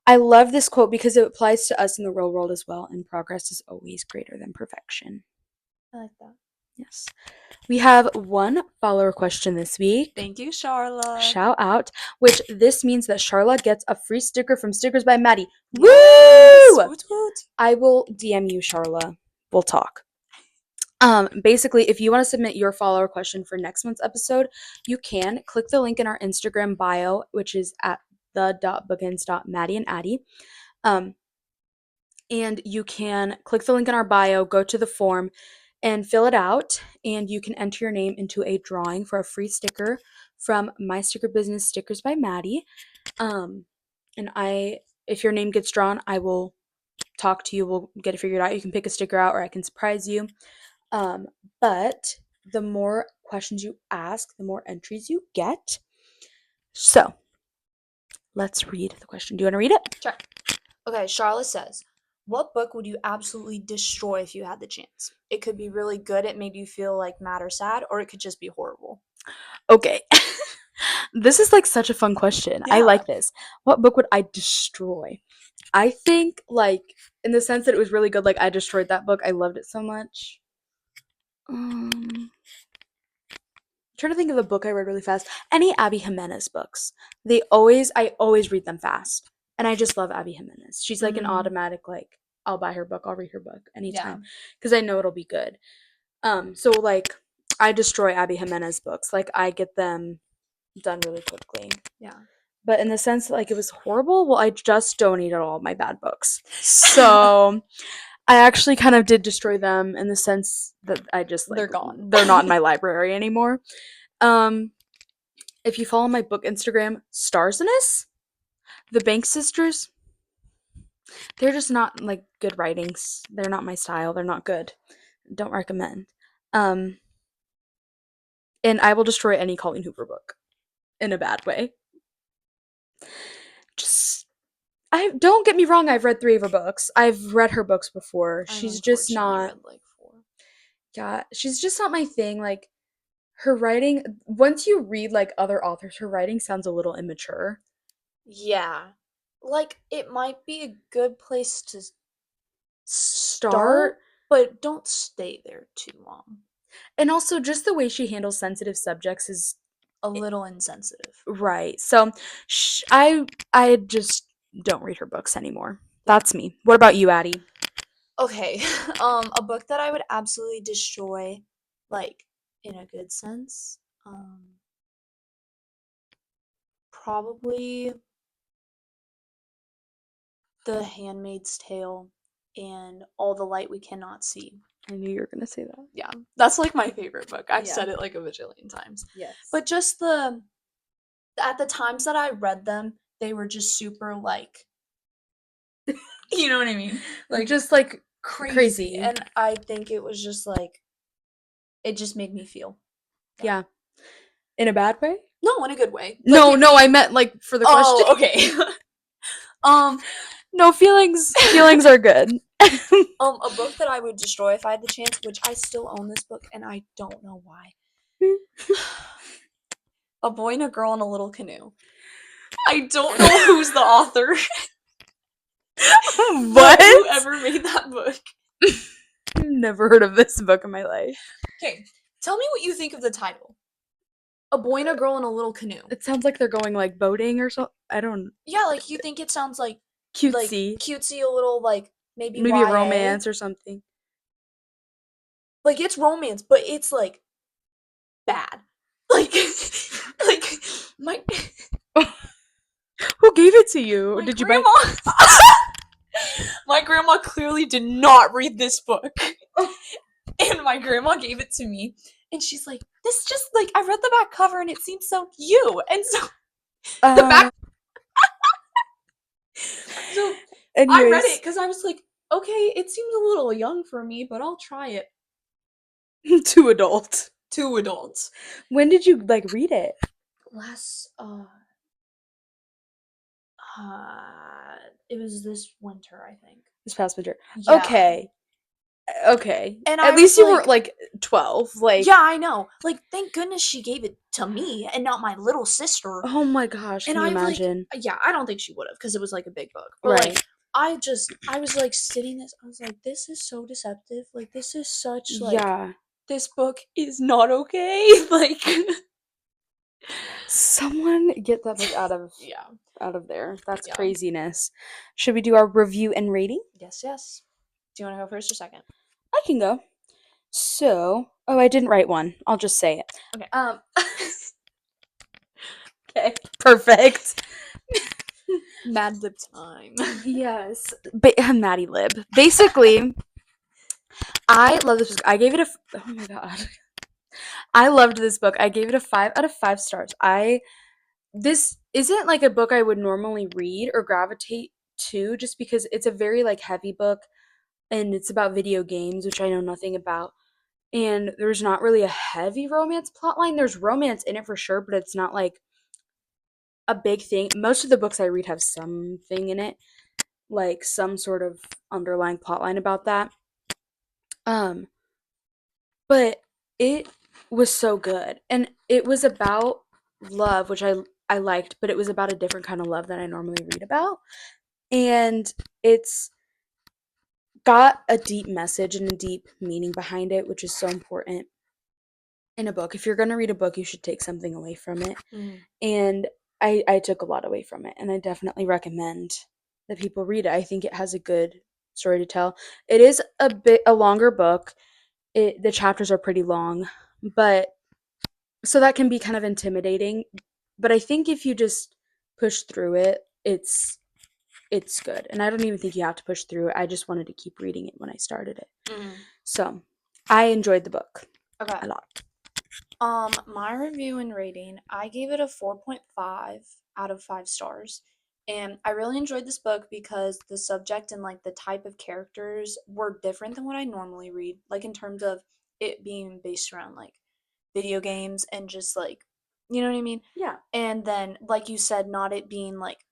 I love this quote because it applies to us in the real world as well, and progress is always greater than perfection. I like that. Yes. We have one follower question this week. Thank you, Charla. Shout out, which this means that Charla gets a free sticker from Stickers by Mady. Yes. Woo! Woot woot. I will DM you, Charla. We'll talk. Basically, if you want to submit your follower question for next month's episode, you can click the link in our Instagram bio, which is at the.bookends.Mady and Ade. And you can click the link in our bio, go to the form, and fill it out, and you can enter your name into a drawing for a free sticker from my sticker business, Stickers by Mady. And if your name gets drawn, I will talk to you. We'll get it figured out. You can pick a sticker out, or I can surprise you. But the more questions you ask, the more entries you get. So let's read the question. Do you want to read it? Sure. Okay, Charlotte says, "What book would you absolutely destroy if you had the chance? It could be really good, it made you feel like mad or sad, or it could just be horrible." Okay. This is like such a fun question. I like this. What book would I destroy? I think, like, in the sense that it was really good, like, I destroyed that book. I loved it so much. I'm trying to think of a book I read really fast. Any Abby Jimenez books. I always read them fast. And I just love Abby Jimenez. She's like an automatic, like, I'll buy her book, I'll read her book anytime. Because I know it'll be good. So like I destroy Abby Jimenez books. Like I get them done really quickly. Yeah. But in the sense that like it was horrible, well, I just donated all my bad books. So I actually kind of did destroy them in the sense that I just like They're gone. They're not in my library anymore. If you follow my book Instagram, Starsiness, the Banks sisters, they're just not like good writings. They're not my style. They're not good. Don't recommend. And I will destroy any Colleen Hoover book in a bad way. Just I don't get me wrong, I've read 3 of her books. I've read her books before. She's just not read like 4. yeah, she's just not my thing. Like her writing, once you read like other authors, her writing sounds a little immature. Yeah. Like it might be a good place to Start, but don't stay there too long. and also just the way she handles sensitive subjects is A little insensitive. right. So I just don't read her books anymore. That's me. What about you, Addie? Okay. A book that I would absolutely destroy, like in a good sense. Probably The Handmaid's Tale and All the Light We Cannot See. I knew you were gonna say that. Yeah, that's like my favorite book. I've Yeah. said it like a bajillion times. Yes. But just at the times that I read them, they were just super like, you know what I mean? Like just like Crazy. And I think it was just like, it just made me feel. Yeah. In a bad way? No, in a good way. No, I meant like for the question. Oh, okay. No, feelings are good. A book that I would destroy if I had the chance, which I still own this book and I don't know why. A Boy and a Girl in a Little Canoe. I don't know who's the author. What? Whoever made that book. Never heard of this book in my life. Okay, tell me what you think of the title. A Boy and a Girl in a Little Canoe. It sounds like they're going like boating or something. I don't. Yeah, like you think it sounds like Cutesy. like cutesy, a little like maybe a YA. romance or something. Like it's romance, but it's like bad. Like like my Who gave it to you? Did grandma... you buy? My grandma clearly did not read this book. And my grandma gave it to me. And she's like, this just like, I read the back cover and it seems so you. And so the back. So anyways. I read it because I was like, okay, it seems a little young for me, but I'll try it. Two adults. When did you like read it? Last it was this winter, I think. This past winter. Yeah. Okay. And at least you weren't like 12. Like yeah, I know. Like thank goodness she gave it to me and not my little sister. Oh my gosh! Can you imagine? Like, yeah, I don't think she would have because it was like a big book. But right. Like I was like sitting this. I was like, this is so deceptive. Like this is such like yeah. This book is not okay. Like someone get that book out of there. That's craziness. Should we do our review and rating? Yes. Do you want to go first or second? I can go. So, I didn't write one. I'll just say it. Okay. Okay. Perfect. Mad Lib time. Yes. Maddie Lib. Basically, I love this book. I gave it oh my god. I loved this book. I gave it a 5 out of 5 stars. This isn't like a book I would normally read or gravitate to just because it's a very like heavy book and it's about video games, which I know nothing about. And there's not really a heavy romance plotline. There's romance in it for sure, but it's not like a big thing. Most of the books I read have something in it, like some sort of underlying plotline about that. But it was so good. And it was about love, which I liked, but it was about a different kind of love that I normally read about. and it's got a deep message and a deep meaning behind it, which is so important in a book. If you're going to read a book, you should take something away from it. And I took a lot away from it, and I definitely recommend that people read it. I think it has a good story to tell. It is a longer book. The chapters are pretty long, but so that can be kind of intimidating. But I think if you just push through it, it's good. And I don't even think you have to push through it. I just wanted to keep reading it when I started it. So I enjoyed the book a lot. My review and rating, I gave it a 4.5 out of 5 stars. And I really enjoyed this book because the subject and like the type of characters were different than what I normally read, like in terms of it being based around like video games and just like, you know what I mean? Yeah. And then like you said, not it being like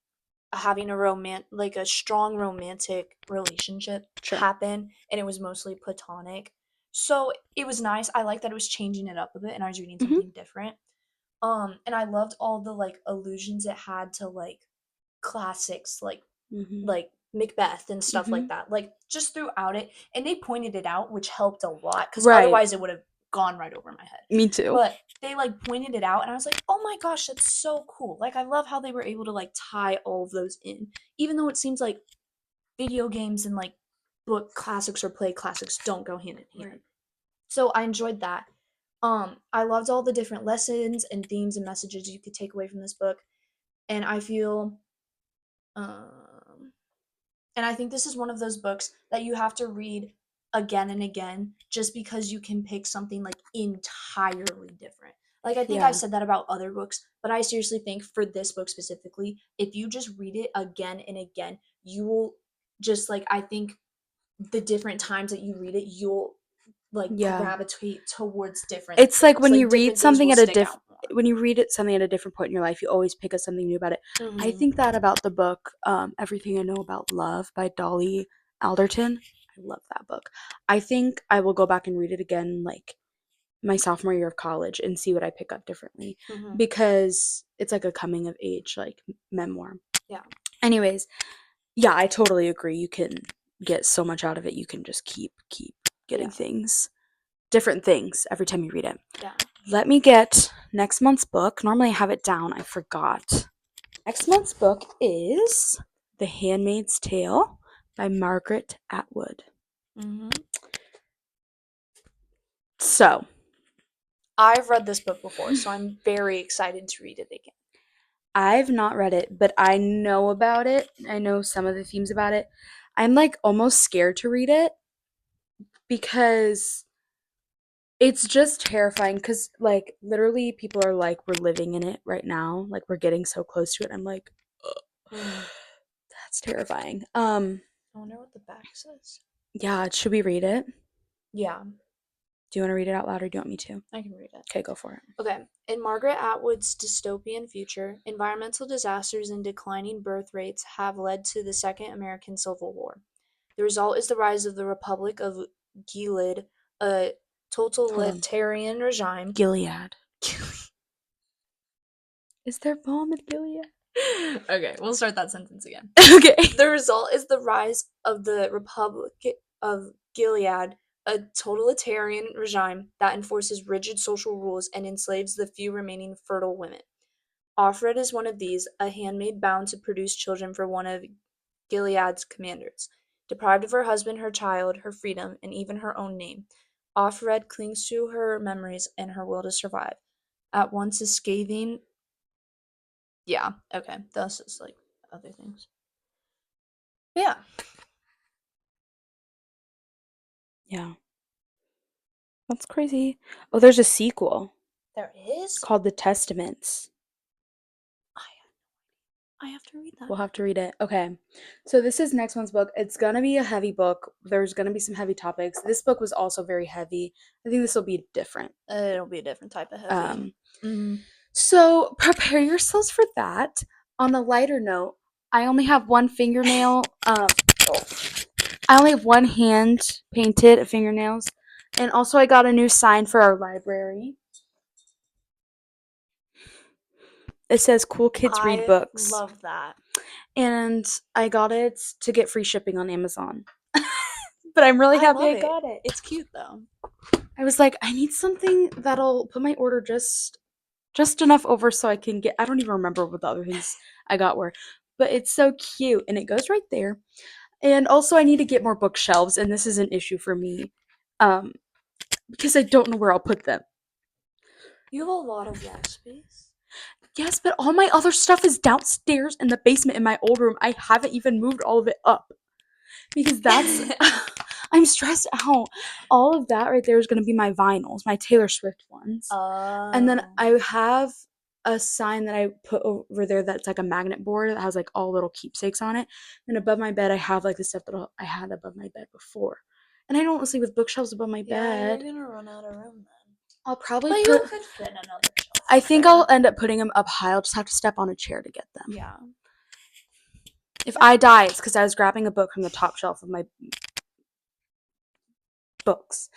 having a strong romantic relationship happen, and it was mostly platonic. So it was nice. I like that it was changing it up a bit and I was reading something different. And I loved all the like allusions it had to like classics like Macbeth and stuff like that. Like just throughout it. And they pointed it out, which helped a lot because otherwise it would have gone right over my head. Me too. But they like pointed it out and I was like, oh my gosh, that's so cool. Like I love how they were able to like tie all of those in. Even though it seems like video games and like book classics or play classics don't go hand in hand. So I enjoyed that. I loved all the different lessons and themes and messages you could take away from this book. And I feel and I think this is one of those books that you have to read again and again just because you can pick something like entirely different. Like I think I've said that about other books, but I seriously think for this book specifically, if you just read it again and again, you will just like I think the different times that you read it, you'll like gravitate towards different it's things. like when you read something at a different when you read it something at a different point in your life, you always pick up something new about it. I think that about the book Everything I Know About Love by Dolly Alderton. I love that book. I think I will go back and read it again like my sophomore year of college and see what I pick up differently because it's like a coming of age like memoir. Yeah. Anyways, yeah, I totally agree. You can get so much out of it. You can just keep getting different things every time you read it. Yeah. Let me get next month's book. Normally I have it down. I forgot. Next month's book is The Handmaid's Tale by Margaret Atwood. So, I've read this book before, so I'm very excited to read it again. I've not read it, but I know about it. I know some of the themes about it. I'm like almost scared to read it because it's just terrifying because like literally people are like we're living in it right now, like we're getting so close to it. I'm like that's terrifying. I wonder what the back says. Yeah, should we read it? Yeah. Do you want to read it out loud or do you want me to? I can read it. Okay, go for it. Okay. In Margaret Atwood's dystopian future, environmental disasters and declining birth rates have led to the Second American Civil War. The result is the rise of the Republic of Gilead, a totalitarian regime. Gilead. Is there bomb in Gilead? Okay, we'll start that sentence again. Okay. The result is the rise of the Republic of Gilead, a totalitarian regime that enforces rigid social rules and enslaves the few remaining fertile women. Offred is one of these, a handmaid bound to produce children for one of Gilead's commanders. Deprived of her husband, her child, her freedom, and even her own name, Offred clings to her memories and her will to survive. At once a scathing... Yeah, okay, that's just like other things. Yeah. Yeah. That's crazy. Oh, there's a sequel. There is? Called The Testaments. I have to read that. We'll have to read it. Okay. So this is next one's book. It's going to be a heavy book. There's going to be some heavy topics. This book was also very heavy. I think this will be different. It'll be a different type of heavy. So prepare yourselves for that. On a lighter note, I only have one fingernail. I only have one hand painted fingernails. And also I got a new sign for our library. It says cool kids read books. I love that. and I got it to get free shipping on Amazon. But I'm really happy I got it. It's cute though. I was like, I need something that'll put my order just enough over so I can get. I don't even remember what the other things I got were, but it's so cute and it goes right there. And also, I need to get more bookshelves, and this is an issue for me, because I don't know where I'll put them. You have a lot of wall space. Yes, but all my other stuff is downstairs in the basement in my old room. I haven't even moved all of it up because that's. I'm stressed out. All of that right there is going to be my vinyls, my Taylor Swift ones. And then I have a sign that I put over there that's like a magnet board that has like all little keepsakes on it. And above my bed, I have like the stuff that I had above my bed before. And I don't sleep with bookshelves above my bed. You're gonna run out of room then. I'll probably But you could fit another shelf. I think I'll end up putting them up high. I'll just have to step on a chair to get them. Yeah. If I die, it's because I was grabbing a book from the top shelf of my books.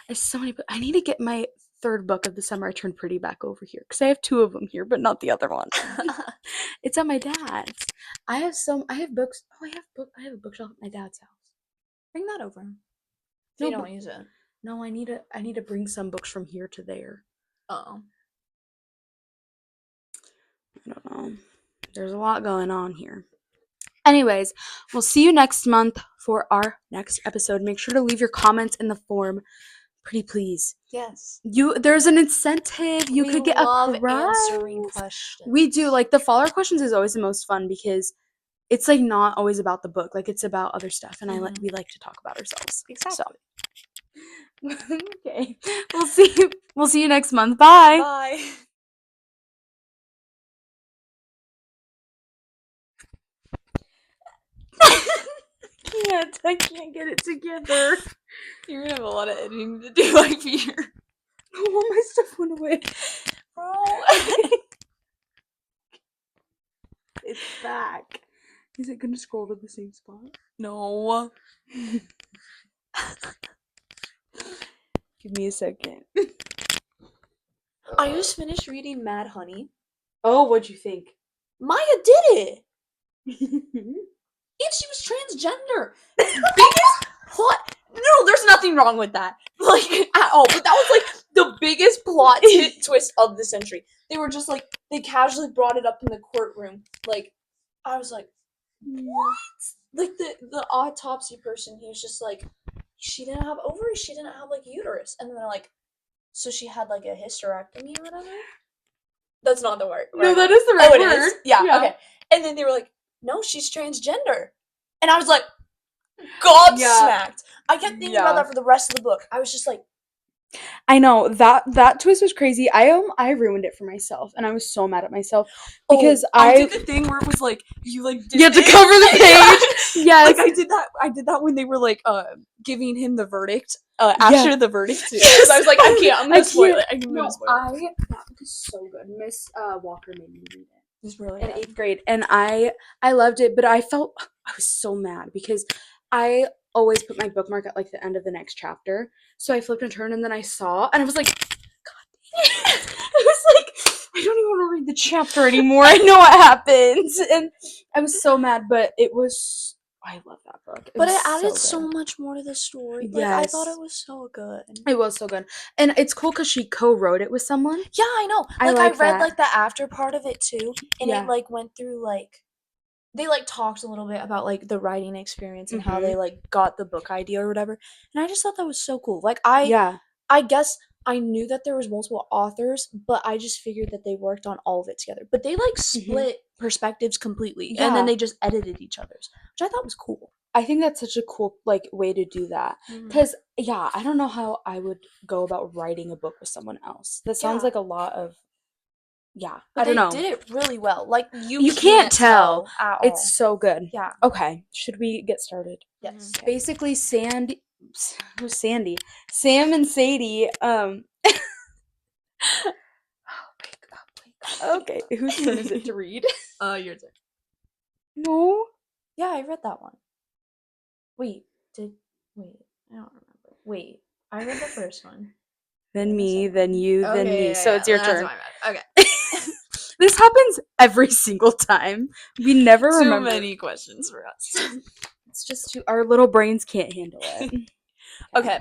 There's so many books. I need to get my third book of the summer I turned pretty back over here because I have two of them here, but not the other one. It's at my dad's. I have books. Oh, I have a bookshelf at my dad's house. Bring that over. No, you don't use it. No, I need to bring some books from here to there. Oh. I don't know. There's a lot going on here. Anyways, we'll see you next month for our next episode. Make sure to leave your comments in the form. Pretty please. Yes. There's an incentive. You could get a prize. Answering questions. We do. Like, the follower questions is always the most fun because it's like not always about the book. Like, it's about other stuff, and we like to talk about ourselves. Exactly. So. Okay. We'll see you next month. Bye. Bye. I can't get it together. You're gonna have a lot of editing to do, I fear. All my stuff went away. Bro. It's back. Is it gonna scroll to the same spot? No. Give me a second. I just finished reading Mad Honey. Oh, what'd you think? Maya did it! And she was transgender. Biggest plot. No, there's nothing wrong with that, like, at all. But that was like the biggest plot twist of the century. They were just like, they casually brought it up in the courtroom. Like, I was like, what? Like the autopsy person, he was just like, she didn't have ovaries, she didn't have like uterus, and then they're like, so she had like a hysterectomy or whatever. That's not the word. No, that is the right word. Yeah, okay. And then they were like, no, she's transgender. And I was like, gobsmacked. I kept thinking about that for the rest of the book. I was just like, I know that twist was crazy. I ruined it for myself, and I was so mad at myself because I did the thing where it was like you had to cover the page. Yes, like I did that when they were like giving him the verdict after the verdict too. Because I was like, I can't. I'm gonna spoil it. That book is so good. Miss Walker made me read it. It's really in 8th grade, and I loved it, but I was so mad because I always put my bookmark at like the end of the next chapter. So I flipped and turned, and then I saw, and I was like, God dang it. I was like, I don't even want to read the chapter anymore. I know what happens. And I was so mad, but I love that book. But it added so much more to the story. Like, yes. I thought it was so good. It was so good. And it's cool because she co-wrote it with someone. Yeah, I know. Like, I read, like, the after part of it, too. And it, like, went through, like, they, like, talked a little bit about, like, the writing experience and how they, like, got the book idea or whatever. And I just thought that was so cool. Like, I guess I knew that there was multiple authors, but I just figured that they worked on all of it together. But they, like, split perspectives completely. Yeah. And then they just edited each other's, which I thought was cool. I think that's such a cool, like, way to do that. Because, I don't know how I would go about writing a book with someone else. That sounds like a lot of, but I don't know. They did it really well. Like, you can't tell at all. It's so good. Yeah. Okay. Should we get started? Yes. Okay. Basically, Sam and Sadie, okay, whose turn is it to read? Your turn. No. Yeah, I read that one. Wait, I don't remember. Wait, I read the first one. Then me, then you, then me. So it's your turn. That's my bad. Okay. This happens every single time. We never Too remember. many questions for us. It's just our little brains can't handle it. Okay.